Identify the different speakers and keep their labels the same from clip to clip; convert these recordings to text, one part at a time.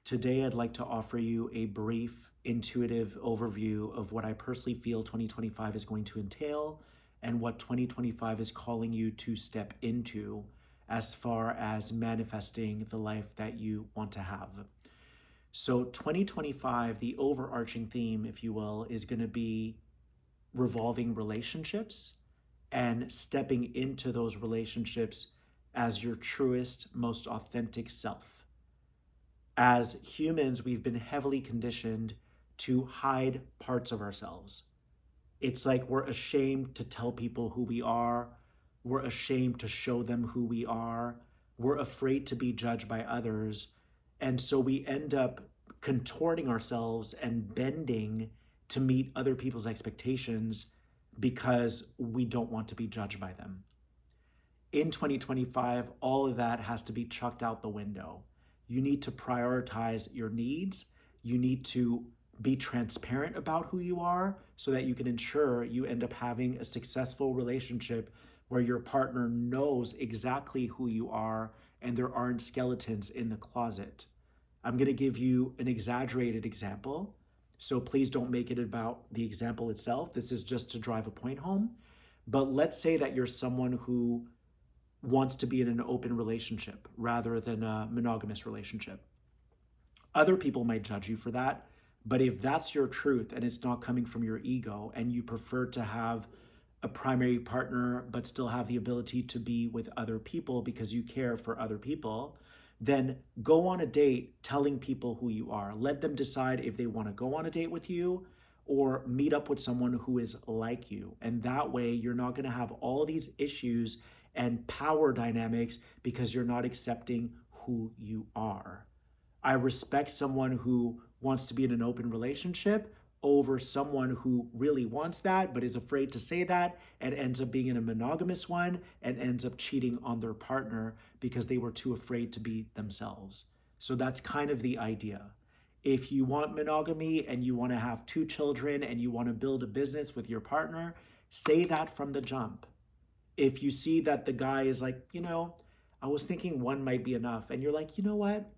Speaker 1: Today, I'd like to offer you a brief, intuitive overview of what I personally feel 2025 is going to entail and what 2025 is calling you to step into as far as manifesting the life that you want to have. So, 2025, the overarching theme, if you will, is going to be revolving relationships and stepping into those relationships as your truest, most authentic self. As humans, we've been heavily conditioned to hide parts of ourselves. It's like we're ashamed to tell people who we are. We're ashamed to show them who we are. We're afraid to be judged by others. And so we end up contorting ourselves and bending to meet other people's expectations because we don't want to be judged by them. In 2025, all of that has to be chucked out the window. You need to prioritize your needs. You need to be transparent about who you are so that you can ensure you end up having a successful relationship where your partner knows exactly who you are and there aren't skeletons in the closet. I'm going to give you an exaggerated example, so please don't make it about the example itself. This is just to drive a point home. But let's say that you're someone who wants to be in an open relationship rather than a monogamous relationship. Other people might judge you for that, but if that's your truth and it's not coming from your ego and you prefer to have a primary partner but still have the ability to be with other people because you care for other people, then go on a date telling people who you are. Let them decide if they want to go on a date with you or meet up with someone who is like you. And that way you're not going to have all these issues and power dynamics because you're not accepting who you are. I respect someone who wants to be in an open relationship over someone who really wants that but is afraid to say that and ends up being in a monogamous one and ends up cheating on their partner because they were too afraid to be themselves. So that's kind of the idea. If you want monogamy and you want to have 2 children and you want to build a business with your partner, say that from the jump. If you see that the guy is like, I was thinking 1 might be enough, and you're like, you know what,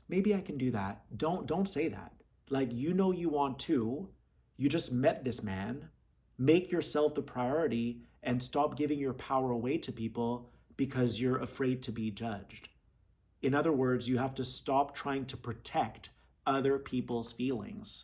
Speaker 1: maybe I can do that. Don't say that. Like, you want 2, you just met this man. Make yourself the priority and stop giving your power away to people because you're afraid to be judged. In other words, you have to stop trying to protect other people's feelings.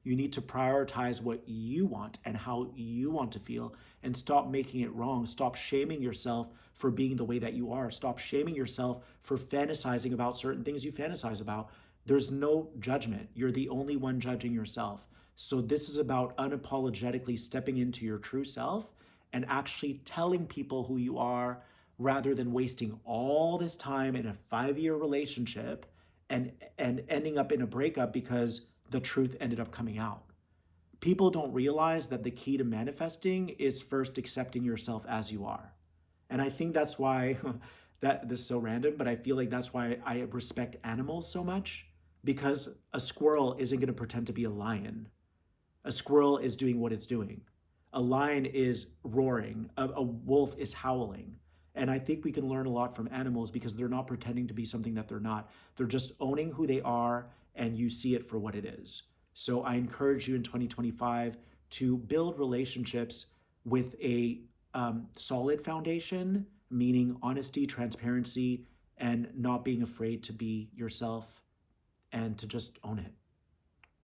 Speaker 1: You need to prioritize what you want and how you want to feel and stop making it wrong. Stop shaming yourself for being the way that you are. Stop shaming yourself for fantasizing about certain things you fantasize about. There's no judgment. You're the only one judging yourself. So this is about unapologetically stepping into your true self and actually telling people who you are rather than wasting all this time in a 5-year relationship and ending up in a breakup because the truth ended up coming out. People don't realize that the key to manifesting is first accepting yourself as you are. And I think that's why, this is so random, but I feel like that's why I respect animals so much, because a squirrel isn't going to pretend to be a lion. A squirrel is doing what it's doing. A lion is roaring. A wolf is howling. And I think we can learn a lot from animals because they're not pretending to be something that they're not. They're just owning who they are, and you see it for what it is. So I encourage you in 2025 to build relationships with a solid foundation, meaning honesty, transparency, and not being afraid to be yourself and to just own it.